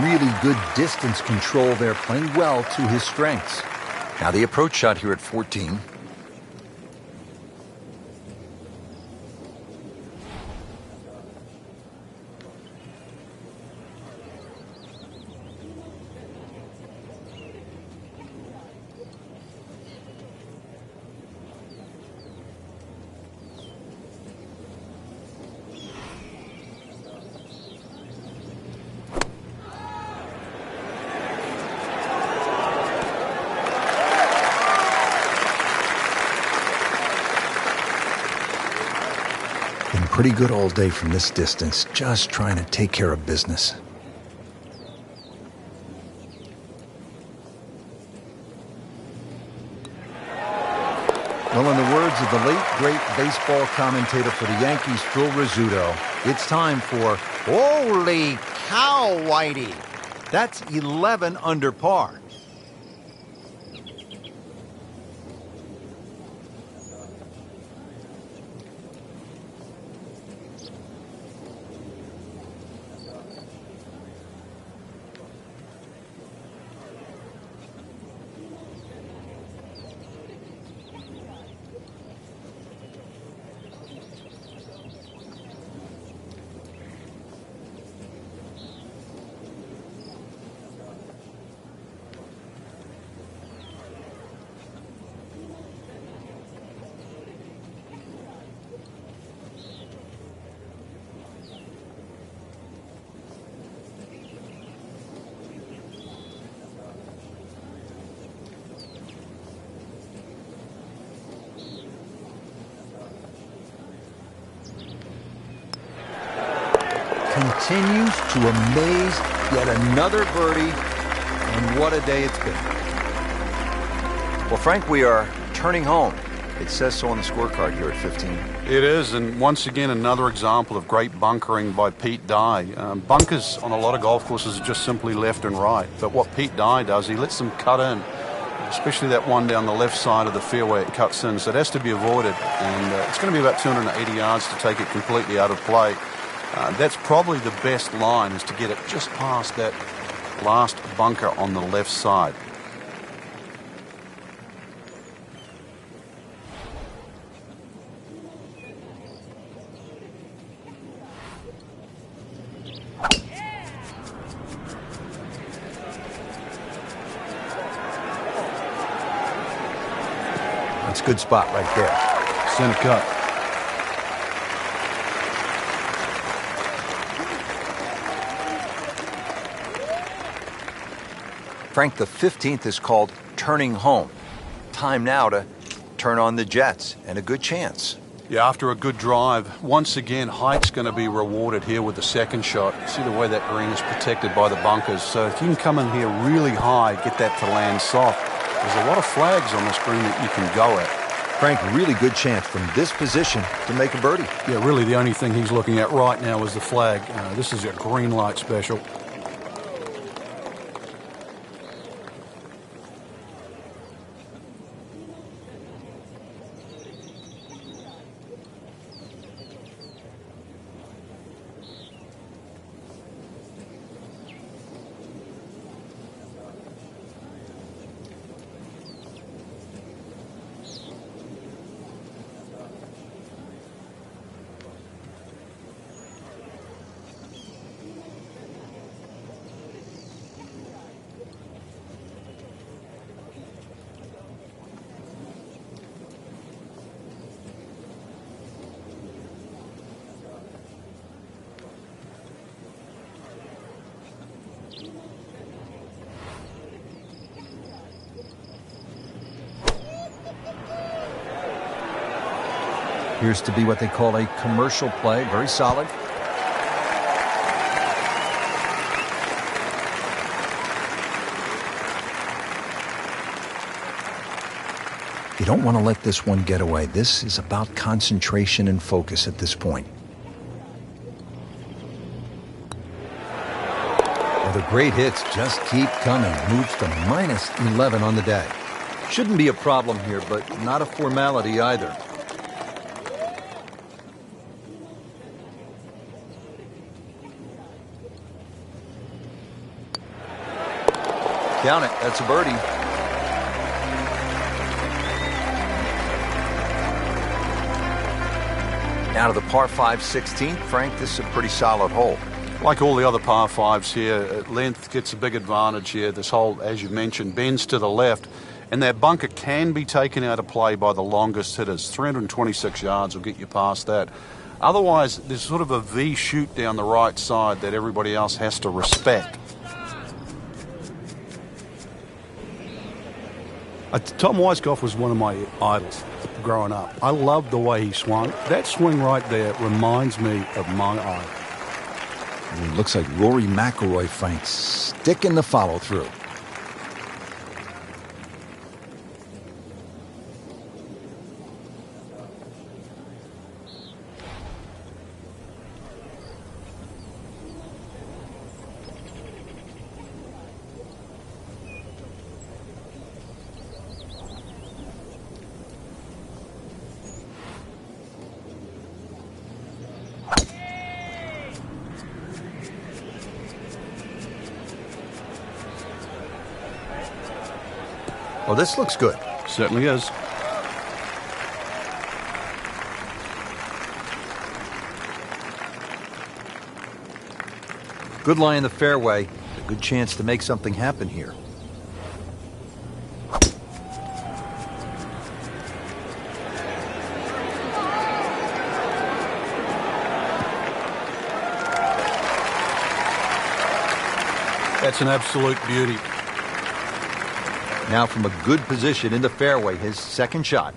Really good distance control there, playing well to his strengths. Now the approach shot here at 14. pretty good all day from this distance, just trying to take care of business. Well, in the words of the late, great baseball commentator for the Yankees, Phil Rizzuto, it's time for Holy Cow, Whitey! That's 11 under par. Continues to amaze, yet another birdie, and what a day it's been. Well, Frank, we are turning home. It says so on the scorecard here at 15. It is, and once again, another example of great bunkering by Pete Dye. Bunkers on a lot of golf courses are just simply left and right, but what Pete Dye does, he lets them cut in, especially that one down the left side of the fairway it cuts in, so it has to be avoided, and it's going to be about 280 yards to take it completely out of play. That's probably the best line, is to get it just past that last bunker on the left side. That's a good spot right there. Center cut. Frank, the 15th is called turning home. Time now to turn on the jets, and a good chance. Yeah, after a good drive, once again, height's going to be rewarded here with the second shot. See the way that green is protected by the bunkers. So if you can come in here really high, get that to land soft, there's a lot of flags on this green that you can go at. Frank, really good chance from this position to make a birdie. Yeah, really the only thing he's looking at right now is the flag. This is a green light special. Appears to be what they call a commercial play. Very solid. You don't want to let this one get away. This is about concentration and focus at this point. Well, the great hits just keep coming. Moves to minus 11 on the day. Shouldn't be a problem here, but not a formality either. Count it. That's a birdie. Now to the par 5 16th. Frank, this is a pretty solid hole. Like all the other par 5s here, length gets a big advantage here. This hole, as you mentioned, bends to the left, and that bunker can be taken out of play by the longest hitters. 326 yards will get you past that. Otherwise, there's sort of a V shoot down the right side that everybody else has to respect. Tom Weiskopf was one of my idols growing up. I loved the way he swung. That swing right there reminds me of my idol. It looks like Rory McIlroy, Frank, sticking the follow-through. Well, this looks good. Certainly is. Good lie in the fairway. A good chance to make something happen here. That's an absolute beauty. Now from a good position in the fairway, his second shot.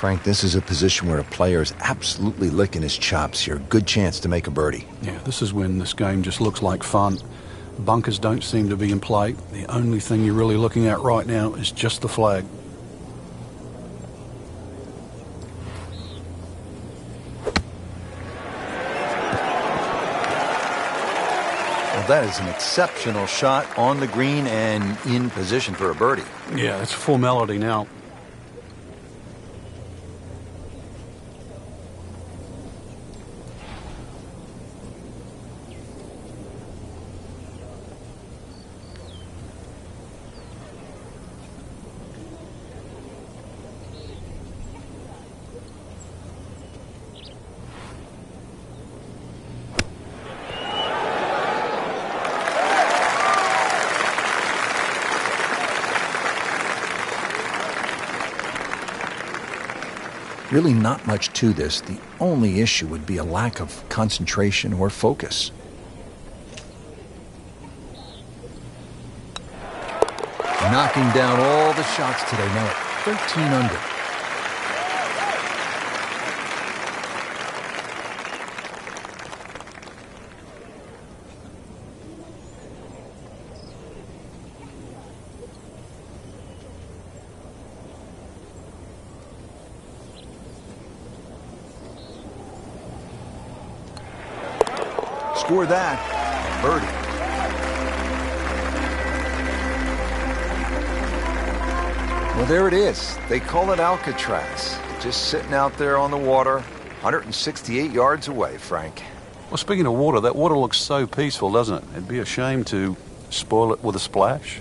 Frank, this is a position where a player is absolutely licking his chops here. Good chance to make a birdie. Yeah, this is when this game just looks like fun. Bunkers don't seem to be in play. The only thing you're really looking at right now is just the flag. Well, that is an exceptional shot on the green and in position for a birdie. Yeah, it's a formality now. Really not much to this. The only issue would be a lack of concentration or focus. Knocking down all the shots today, now at 13 under. Score that, birdie. Well, there it is. They call it Alcatraz. Just sitting out there on the water, 168 yards away, Frank. Well, speaking of water, that water looks so peaceful, doesn't it? It'd be a shame to spoil it with a splash.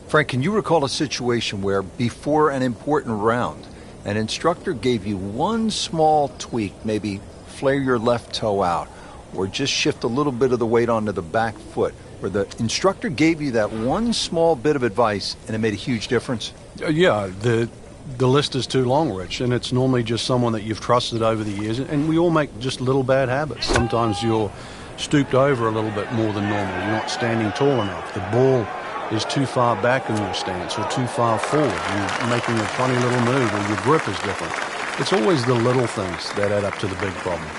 Frank, can you recall a situation where, before an important round, an instructor gave you one small tweak, maybe flare your left toe out, or just shift a little bit of the weight onto the back foot, where the instructor gave you that one small bit of advice and it made a huge difference? Yeah, the list is too long, Rich, and it's normally just someone that you've trusted over the years, and we all make just little bad habits. Sometimes you're stooped over a little bit more than normal. You're not standing tall enough. The ball is too far back in your stance or too far forward. You're making a funny little move, or your grip is different. It's always the little things that add up to the big problem.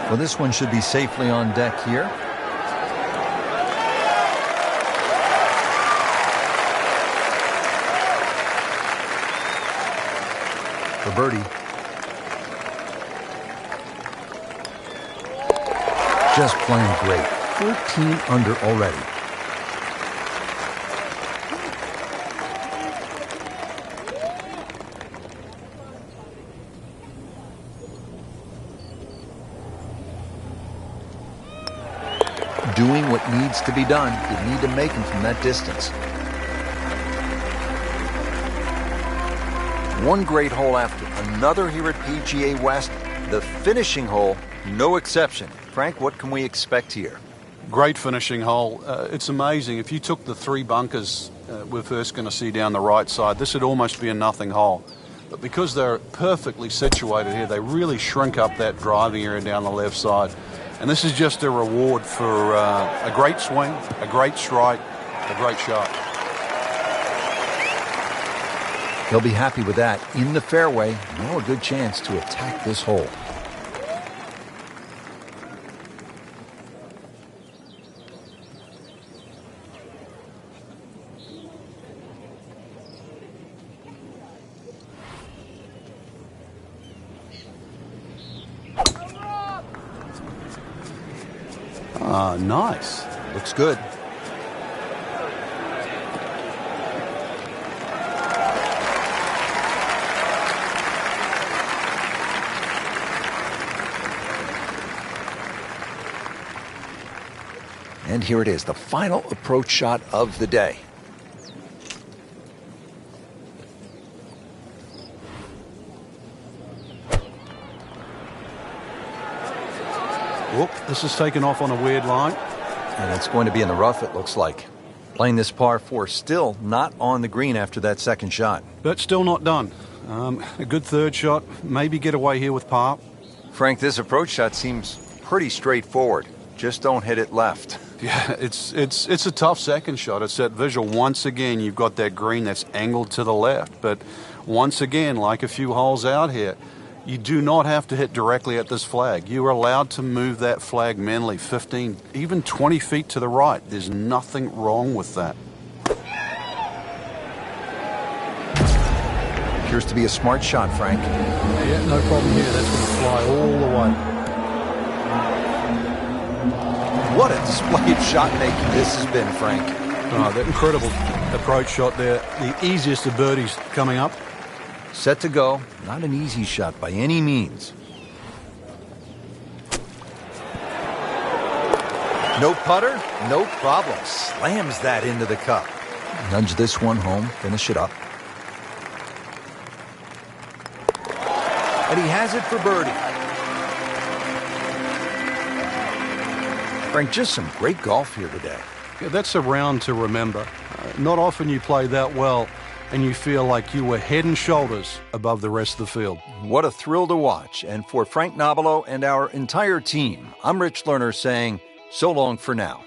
Well, this one should be safely on deck here. For birdie. Just playing great. 14 under already. Doing what needs to be done. You need to make them from that distance. One great hole after another here at PGA West. The finishing hole, no exception. Frank, what can we expect here? Great finishing hole. It's amazing. If you took the three bunkers we're first going to see down the right side, this would almost be a nothing hole. But because they're perfectly situated here, they really shrink up that driving area down the left side. And this is just a reward for a great swing, a great strike, a great shot. He'll be happy with that. In the fairway, now a good chance to attack this hole. Nice. Looks good. And here it is, the final approach shot of the day. Whoop, this is taken off on a weird line. And it's going to be in the rough, it looks like. Playing this par 4, still not on the green after that second shot. But still not done. A good third shot, maybe get away here with par. Frank, this approach shot seems pretty straightforward. Just don't hit it left. Yeah, it's a tough second shot. It's that visual. Once again, you've got that green that's angled to the left. But once again, like a few holes out here, you do not have to hit directly at this flag. You are allowed to move that flag mentally 15, even 20 feet to the right. There's nothing wrong with that. Appears to be a smart shot, Frank. Yeah, no problem here. That's going to fly all the way. What a display of shot making this has been, Frank. Oh, that incredible approach shot there. The easiest of birdies coming up. Set to go. Not an easy shot by any means. No putter? No problem. Slams that into the cup. Nudge this one home. Finish it up. And he has it for birdie. Frank, just some great golf here today. Yeah, that's a round to remember. Not often you play that well and you feel like you were head and shoulders above the rest of the field. What a thrill to watch. And for Frank Nobilo and our entire team, I'm Rich Lerner saying so long for now.